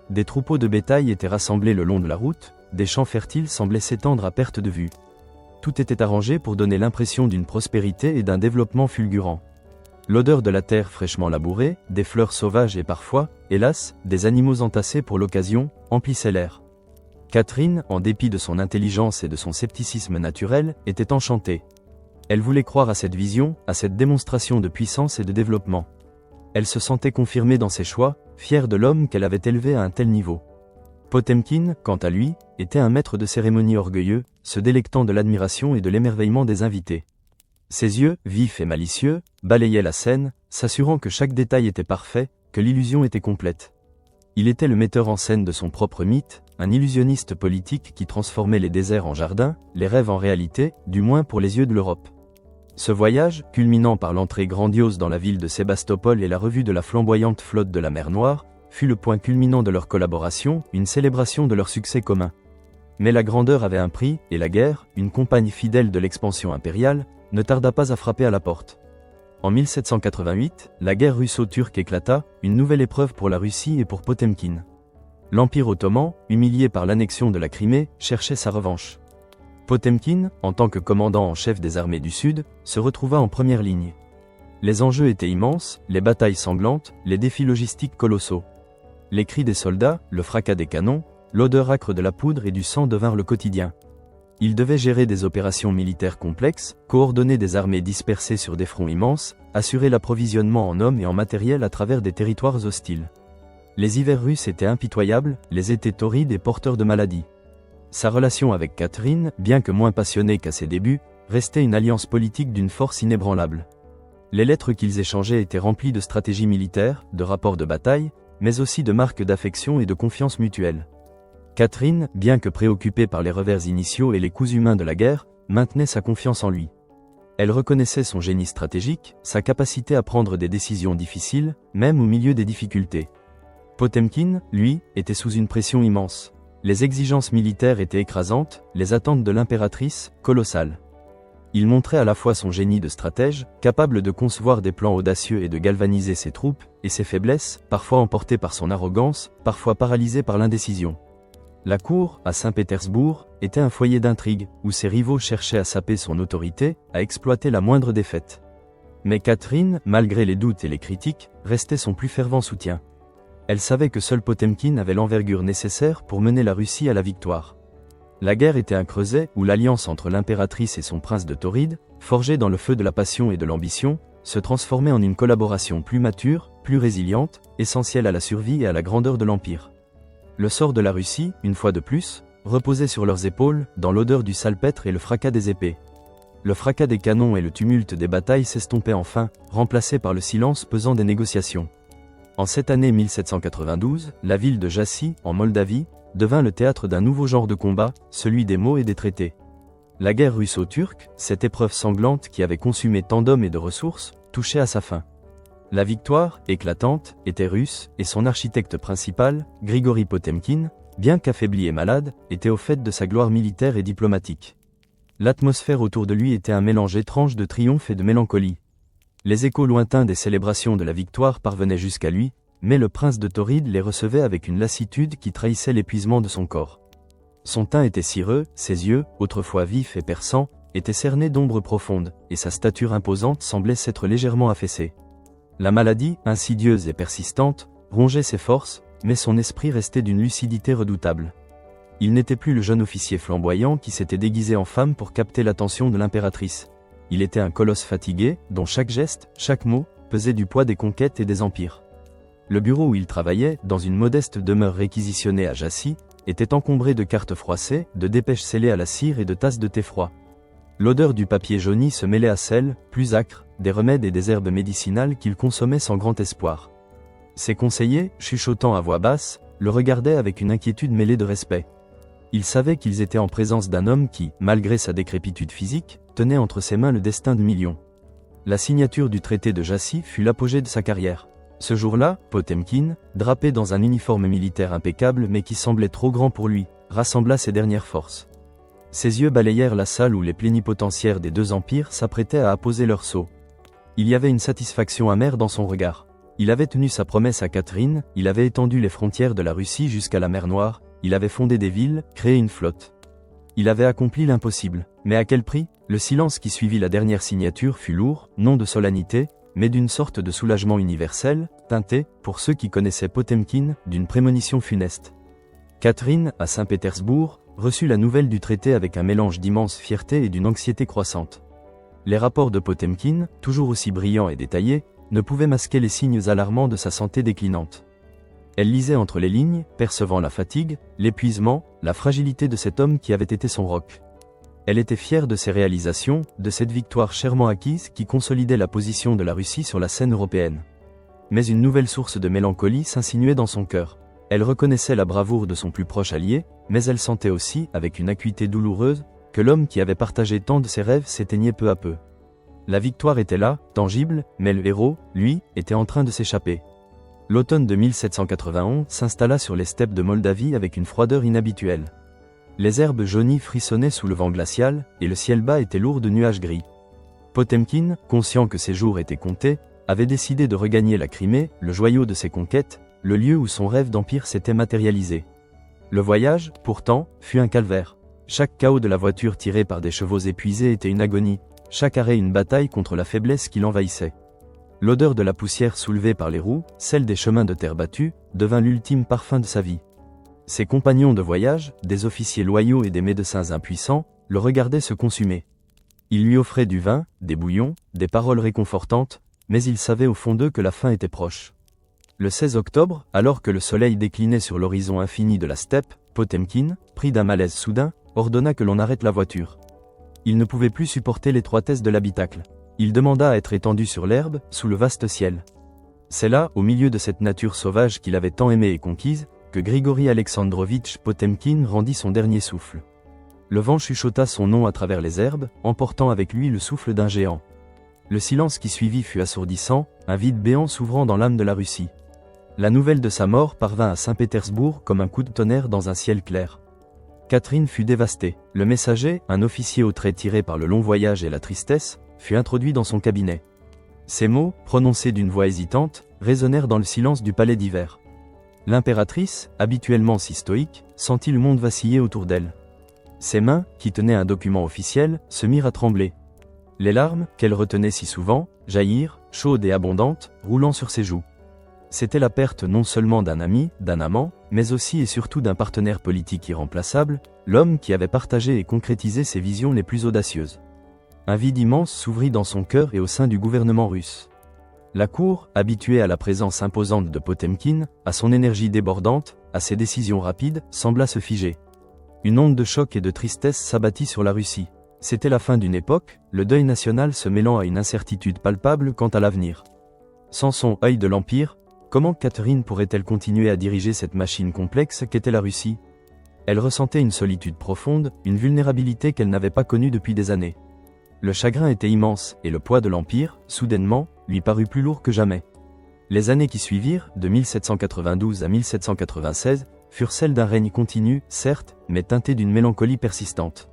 Des troupeaux de bétail étaient rassemblés le long de la route, des champs fertiles semblaient s'étendre à perte de vue. Tout était arrangé pour donner l'impression d'une prospérité et d'un développement fulgurant. L'odeur de la terre fraîchement labourée, des fleurs sauvages et parfois, hélas, des animaux entassés pour l'occasion, emplissait l'air. Catherine, en dépit de son intelligence et de son scepticisme naturel, était enchantée. Elle voulait croire à cette vision, à cette démonstration de puissance et de développement. Elle se sentait confirmée dans ses choix, fière de l'homme qu'elle avait élevé à un tel niveau. Potemkine, quant à lui, était un maître de cérémonie orgueilleux, se délectant de l'admiration et de l'émerveillement des invités. Ses yeux, vifs et malicieux, balayaient la scène, s'assurant que chaque détail était parfait, que l'illusion était complète. Il était le metteur en scène de son propre mythe, un illusionniste politique qui transformait les déserts en jardins, les rêves en réalité, du moins pour les yeux de l'Europe. Ce voyage, culminant par l'entrée grandiose dans la ville de Sébastopol et la revue de la flamboyante flotte de la mer Noire, fut le point culminant de leur collaboration, une célébration de leur succès commun. Mais la grandeur avait un prix, et la guerre, une compagne fidèle de l'expansion impériale, ne tarda pas à frapper à la porte. En 1788, la guerre russo-turque éclata, une nouvelle épreuve pour la Russie et pour Potemkine. L'Empire ottoman, humilié par l'annexion de la Crimée, cherchait sa revanche. Potemkine, en tant que commandant en chef des armées du Sud, se retrouva en première ligne. Les enjeux étaient immenses, les batailles sanglantes, les défis logistiques colossaux. Les cris des soldats, le fracas des canons, l'odeur âcre de la poudre et du sang devinrent le quotidien. Il devait gérer des opérations militaires complexes, coordonner des armées dispersées sur des fronts immenses, assurer l'approvisionnement en hommes et en matériel à travers des territoires hostiles. Les hivers russes étaient impitoyables, les étés torrides et porteurs de maladies. Sa relation avec Catherine, bien que moins passionnée qu'à ses débuts, restait une alliance politique d'une force inébranlable. Les lettres qu'ils échangeaient étaient remplies de stratégies militaires, de rapports de bataille, mais aussi de marques d'affection et de confiance mutuelle. Catherine, bien que préoccupée par les revers initiaux et les coups humains de la guerre, maintenait sa confiance en lui. Elle reconnaissait son génie stratégique, sa capacité à prendre des décisions difficiles, même au milieu des difficultés. Potemkine, lui, était sous une pression immense. Les exigences militaires étaient écrasantes, les attentes de l'impératrice, colossales. Il montrait à la fois son génie de stratège, capable de concevoir des plans audacieux et de galvaniser ses troupes, et ses faiblesses, parfois emportées par son arrogance, parfois paralysées par l'indécision. La cour, à Saint-Pétersbourg, était un foyer d'intrigue, où ses rivaux cherchaient à saper son autorité, à exploiter la moindre défaite. Mais Catherine, malgré les doutes et les critiques, restait son plus fervent soutien. Elle savait que seul Potemkin avait l'envergure nécessaire pour mener la Russie à la victoire. La guerre était un creuset où l'alliance entre l'impératrice et son prince de Tauride, forgée dans le feu de la passion et de l'ambition, se transformait en une collaboration plus mature, plus résiliente, essentielle à la survie et à la grandeur de l'Empire. Le sort de la Russie, une fois de plus, reposait sur leurs épaules, dans l'odeur du salpêtre et le fracas des épées. Le fracas des canons et le tumulte des batailles s'estompaient enfin, remplacés par le silence pesant des négociations. En cette année 1792, la ville de Jassy, en Moldavie, devint le théâtre d'un nouveau genre de combat, celui des mots et des traités. La guerre russo-turque, cette épreuve sanglante qui avait consumé tant d'hommes et de ressources, touchait à sa fin. La victoire, éclatante, était russe, et son architecte principal, Grigori Potemkin, bien qu'affaibli et malade, était au fait de sa gloire militaire et diplomatique. L'atmosphère autour de lui était un mélange étrange de triomphe et de mélancolie. Les échos lointains des célébrations de la victoire parvenaient jusqu'à lui, mais le prince de Tauride les recevait avec une lassitude qui trahissait l'épuisement de son corps. Son teint était cireux, ses yeux, autrefois vifs et perçants, étaient cernés d'ombres profondes, et sa stature imposante semblait s'être légèrement affaissée. La maladie, insidieuse et persistante, rongeait ses forces, mais son esprit restait d'une lucidité redoutable. Il n'était plus le jeune officier flamboyant qui s'était déguisé en femme pour capter l'attention de l'impératrice. Il était un colosse fatigué, dont chaque geste, chaque mot, pesait du poids des conquêtes et des empires. Le bureau où il travaillait, dans une modeste demeure réquisitionnée à Jassy, était encombré de cartes froissées, de dépêches scellées à la cire et de tasses de thé froid. L'odeur du papier jauni se mêlait à celle, plus âcre, des remèdes et des herbes médicinales qu'il consommait sans grand espoir. Ses conseillers, chuchotant à voix basse, le regardaient avec une inquiétude mêlée de respect. Ils savaient qu'ils étaient en présence d'un homme qui, malgré sa décrépitude physique, tenait entre ses mains le destin de millions. La signature du traité de Jassy fut l'apogée de sa carrière. Ce jour-là, Potemkin, drapé dans un uniforme militaire impeccable mais qui semblait trop grand pour lui, rassembla ses dernières forces. Ses yeux balayèrent la salle où les plénipotentiaires des deux empires s'apprêtaient à apposer leur sceau. Il y avait une satisfaction amère dans son regard. Il avait tenu sa promesse à Catherine, il avait étendu les frontières de la Russie jusqu'à la mer Noire, il avait fondé des villes, créé une flotte. Il avait accompli l'impossible. Mais à quel prix? Le silence qui suivit la dernière signature fut lourd, non de solennité, mais d'une sorte de soulagement universel, teinté, pour ceux qui connaissaient Potemkin, d'une prémonition funeste. Catherine, à Saint-Pétersbourg, reçut la nouvelle du traité avec un mélange d'immense fierté et d'une anxiété croissante. Les rapports de Potemkin, toujours aussi brillants et détaillés, ne pouvaient masquer les signes alarmants de sa santé déclinante. Elle lisait entre les lignes, percevant la fatigue, l'épuisement, la fragilité de cet homme qui avait été son roc. Elle était fière de ses réalisations, de cette victoire chèrement acquise qui consolidait la position de la Russie sur la scène européenne. Mais une nouvelle source de mélancolie s'insinuait dans son cœur. Elle reconnaissait la bravoure de son plus proche allié, mais elle sentait aussi, avec une acuité douloureuse, que l'homme qui avait partagé tant de ses rêves s'éteignait peu à peu. La victoire était là, tangible, mais le héros, lui, était en train de s'échapper. L'automne de 1791 s'installa sur les steppes de Moldavie avec une froideur inhabituelle. Les herbes jaunies frissonnaient sous le vent glacial, et le ciel bas était lourd de nuages gris. Potemkin, conscient que ses jours étaient comptés, avait décidé de regagner la Crimée, le joyau de ses conquêtes, le lieu où son rêve d'empire s'était matérialisé. Le voyage, pourtant, fut un calvaire. Chaque chaos de la voiture tirée par des chevaux épuisés était une agonie, chaque arrêt une bataille contre la faiblesse qui l'envahissait. L'odeur de la poussière soulevée par les roues, celle des chemins de terre battus, devint l'ultime parfum de sa vie. Ses compagnons de voyage, des officiers loyaux et des médecins impuissants, le regardaient se consumer. Ils lui offraient du vin, des bouillons, des paroles réconfortantes, mais ils savaient au fond d'eux que la fin était proche. Le 16 octobre, alors que le soleil déclinait sur l'horizon infini de la steppe, Potemkin, pris d'un malaise soudain, ordonna que l'on arrête la voiture. Il ne pouvait plus supporter l'étroitesse de l'habitacle. Il demanda à être étendu sur l'herbe, sous le vaste ciel. C'est là, au milieu de cette nature sauvage qu'il avait tant aimée et conquise, que Grigori Alexandrovitch Potemkin rendit son dernier souffle. Le vent chuchota son nom à travers les herbes, emportant avec lui le souffle d'un géant. Le silence qui suivit fut assourdissant, un vide béant s'ouvrant dans l'âme de la Russie. La nouvelle de sa mort parvint à Saint-Pétersbourg comme un coup de tonnerre dans un ciel clair. Catherine fut dévastée. Le messager, un officier au trait tiré par le long voyage et la tristesse, fut introduit dans son cabinet. Ces mots, prononcés d'une voix hésitante, résonnèrent dans le silence du palais d'hiver. L'impératrice, habituellement si stoïque, sentit le monde vaciller autour d'elle. Ses mains, qui tenaient un document officiel, se mirent à trembler. Les larmes, qu'elle retenait si souvent, jaillirent, chaudes et abondantes, roulant sur ses joues. C'était la perte non seulement d'un ami, d'un amant, mais aussi et surtout d'un partenaire politique irremplaçable, l'homme qui avait partagé et concrétisé ses visions les plus audacieuses. Un vide immense s'ouvrit dans son cœur et au sein du gouvernement russe. La cour, habituée à la présence imposante de Potemkin, à son énergie débordante, à ses décisions rapides, sembla se figer. Une onde de choc et de tristesse s'abattit sur la Russie. C'était la fin d'une époque, le deuil national se mêlant à une incertitude palpable quant à l'avenir. Sans son œil de l'Empire, comment Catherine pourrait-elle continuer à diriger cette machine complexe qu'était la Russie? Elle ressentait une solitude profonde, une vulnérabilité qu'elle n'avait pas connue depuis des années. Le chagrin était immense, et le poids de l'Empire, soudainement, lui parut plus lourd que jamais. Les années qui suivirent, de 1792 à 1796, furent celles d'un règne continu, certes, mais teinté d'une mélancolie persistante.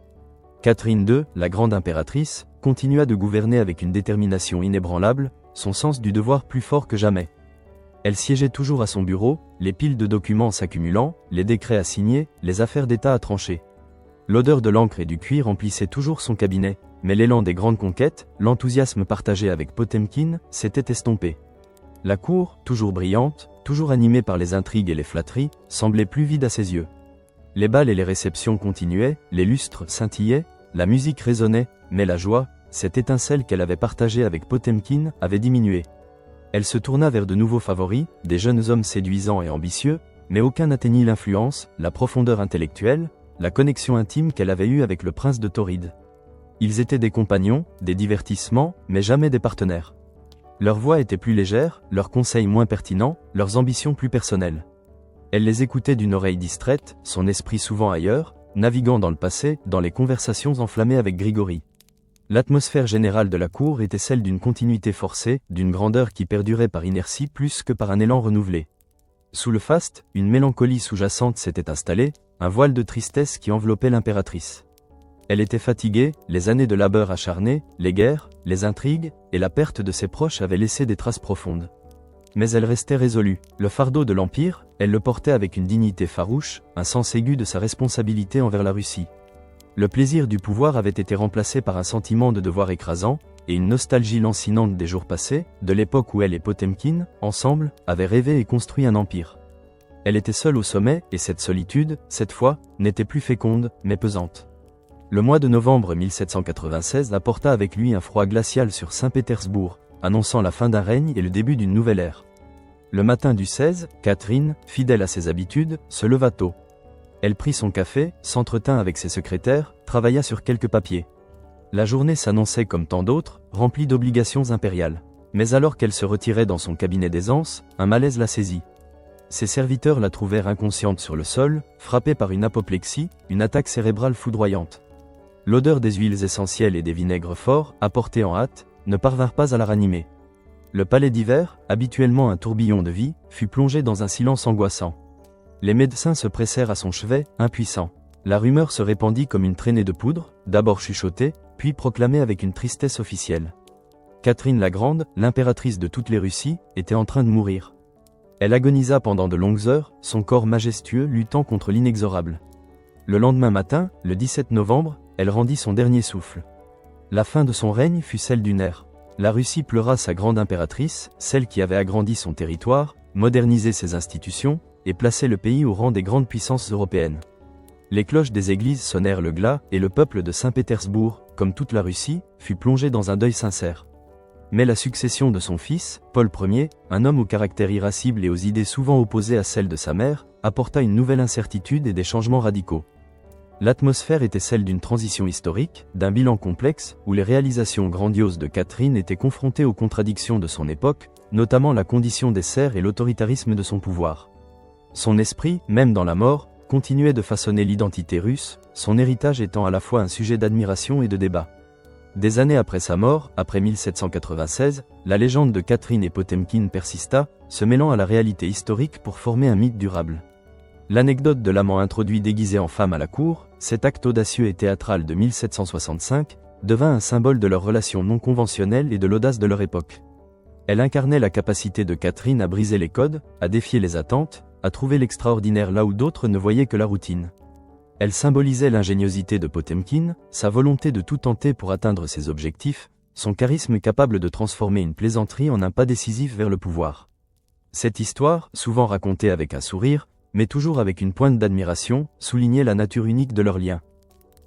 Catherine II, la grande impératrice, continua de gouverner avec une détermination inébranlable, son sens du devoir plus fort que jamais. Elle siégeait toujours à son bureau, les piles de documents s'accumulant, les décrets à signer, les affaires d'État à trancher. L'odeur de l'encre et du cuir remplissait toujours son cabinet, mais l'élan des grandes conquêtes, l'enthousiasme partagé avec Potemkin, s'était estompé. La cour, toujours brillante, toujours animée par les intrigues et les flatteries, semblait plus vide à ses yeux. Les bals et les réceptions continuaient, les lustres scintillaient, la musique résonnait, mais la joie, cette étincelle qu'elle avait partagée avec Potemkin, avait diminué. Elle se tourna vers de nouveaux favoris, des jeunes hommes séduisants et ambitieux, mais aucun n'atteignit l'influence, la profondeur intellectuelle, la connexion intime qu'elle avait eue avec le prince de Tauride. Ils étaient des compagnons, des divertissements, mais jamais des partenaires. Leur voix était plus légère, leurs conseils moins pertinents, leurs ambitions plus personnelles. Elle les écoutait d'une oreille distraite, son esprit souvent ailleurs, naviguant dans le passé, dans les conversations enflammées avec Grigory. L'atmosphère générale de la cour était celle d'une continuité forcée, d'une grandeur qui perdurait par inertie plus que par un élan renouvelé. Sous le faste, une mélancolie sous-jacente s'était installée, un voile de tristesse qui enveloppait l'impératrice. Elle était fatiguée, les années de labeur acharné, les guerres, les intrigues, et la perte de ses proches avaient laissé des traces profondes. Mais elle restait résolue. Le fardeau de l'Empire, elle le portait avec une dignité farouche, un sens aigu de sa responsabilité envers la Russie. Le plaisir du pouvoir avait été remplacé par un sentiment de devoir écrasant, et une nostalgie lancinante des jours passés, de l'époque où elle et Potemkin, ensemble, avaient rêvé et construit un empire. Elle était seule au sommet, et cette solitude, cette fois, n'était plus féconde, mais pesante. Le mois de novembre 1796 apporta avec lui un froid glacial sur Saint-Pétersbourg, annonçant la fin d'un règne et le début d'une nouvelle ère. Le matin du 16, Catherine, fidèle à ses habitudes, se leva tôt. Elle prit son café, s'entretint avec ses secrétaires, travailla sur quelques papiers. La journée s'annonçait comme tant d'autres, remplie d'obligations impériales. Mais alors qu'elle se retirait dans son cabinet d'aisance, un malaise la saisit. Ses serviteurs la trouvèrent inconsciente sur le sol, frappée par une apoplexie, une attaque cérébrale foudroyante. L'odeur des huiles essentielles et des vinaigres forts, apportés en hâte, ne parvinrent pas à la ranimer. Le palais d'hiver, habituellement un tourbillon de vie, fut plongé dans un silence angoissant. Les médecins se pressèrent à son chevet, impuissants. La rumeur se répandit comme une traînée de poudre, d'abord chuchotée, puis proclamée avec une tristesse officielle. Catherine la Grande, l'impératrice de toutes les Russies, était en train de mourir. Elle agonisa pendant de longues heures, son corps majestueux luttant contre l'inexorable. Le lendemain matin, le 17 novembre, elle rendit son dernier souffle. La fin de son règne fut celle d'une ère. La Russie pleura sa grande impératrice, celle qui avait agrandi son territoire, modernisé ses institutions, et placé le pays au rang des grandes puissances européennes. Les cloches des églises sonnèrent le glas, et le peuple de Saint-Pétersbourg, comme toute la Russie, fut plongé dans un deuil sincère. Mais la succession de son fils, Paul Ier, un homme au caractère irascible et aux idées souvent opposées à celles de sa mère, apporta une nouvelle incertitude et des changements radicaux. L'atmosphère était celle d'une transition historique, d'un bilan complexe, où les réalisations grandioses de Catherine étaient confrontées aux contradictions de son époque, notamment la condition des serfs et l'autoritarisme de son pouvoir. Son esprit, même dans la mort, continuait de façonner l'identité russe, son héritage étant à la fois un sujet d'admiration et de débat. Des années après sa mort, après 1796, la légende de Catherine et Potemkin persista, se mêlant à la réalité historique pour former un mythe durable. L'anecdote de l'amant introduit déguisé en femme à la cour, cet acte audacieux et théâtral de 1765, devint un symbole de leur relation non conventionnelle et de l'audace de leur époque. Elle incarnait la capacité de Catherine à briser les codes, à défier les attentes, à trouver l'extraordinaire là où d'autres ne voyaient que la routine. Elle symbolisait l'ingéniosité de Potemkin, sa volonté de tout tenter pour atteindre ses objectifs, son charisme capable de transformer une plaisanterie en un pas décisif vers le pouvoir. Cette histoire, souvent racontée avec un sourire, mais toujours avec une pointe d'admiration, soulignait la nature unique de leur lien.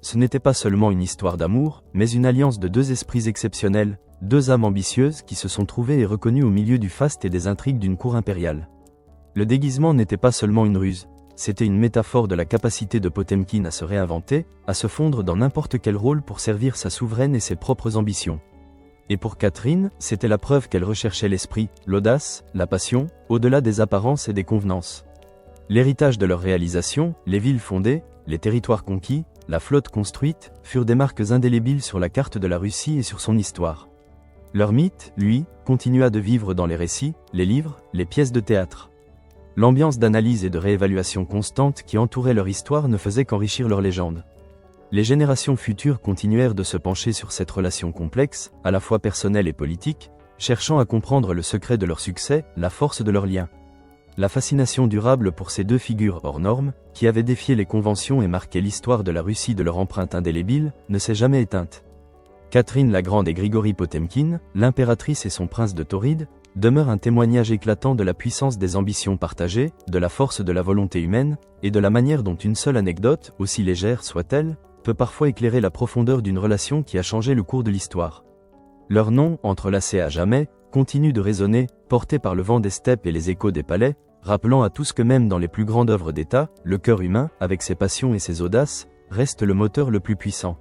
Ce n'était pas seulement une histoire d'amour, mais une alliance de deux esprits exceptionnels, deux âmes ambitieuses qui se sont trouvées et reconnues au milieu du faste et des intrigues d'une cour impériale. Le déguisement n'était pas seulement une ruse, c'était une métaphore de la capacité de Potemkin à se réinventer, à se fondre dans n'importe quel rôle pour servir sa souveraine et ses propres ambitions. Et pour Catherine, c'était la preuve qu'elle recherchait l'esprit, l'audace, la passion, au-delà des apparences et des convenances. L'héritage de leur réalisation, les villes fondées, les territoires conquis, la flotte construite, furent des marques indélébiles sur la carte de la Russie et sur son histoire. Leur mythe, lui, continua de vivre dans les récits, les livres, les pièces de théâtre. L'ambiance d'analyse et de réévaluation constante qui entourait leur histoire ne faisait qu'enrichir leur légende. Les générations futures continuèrent de se pencher sur cette relation complexe, à la fois personnelle et politique, cherchant à comprendre le secret de leur succès, la force de leur lien. La fascination durable pour ces deux figures hors normes, qui avaient défié les conventions et marqué l'histoire de la Russie de leur empreinte indélébile, ne s'est jamais éteinte. Catherine la Grande et Grigory Potemkin, l'impératrice et son prince de Tauride, demeurent un témoignage éclatant de la puissance des ambitions partagées, de la force de la volonté humaine, et de la manière dont une seule anecdote, aussi légère soit-elle, peut parfois éclairer la profondeur d'une relation qui a changé le cours de l'histoire. Leurs noms, entrelacés à jamais, continuent de résonner, portés par le vent des steppes et les échos des palais, rappelant à tous que même dans les plus grandes œuvres d'État, le cœur humain, avec ses passions et ses audaces, reste le moteur le plus puissant.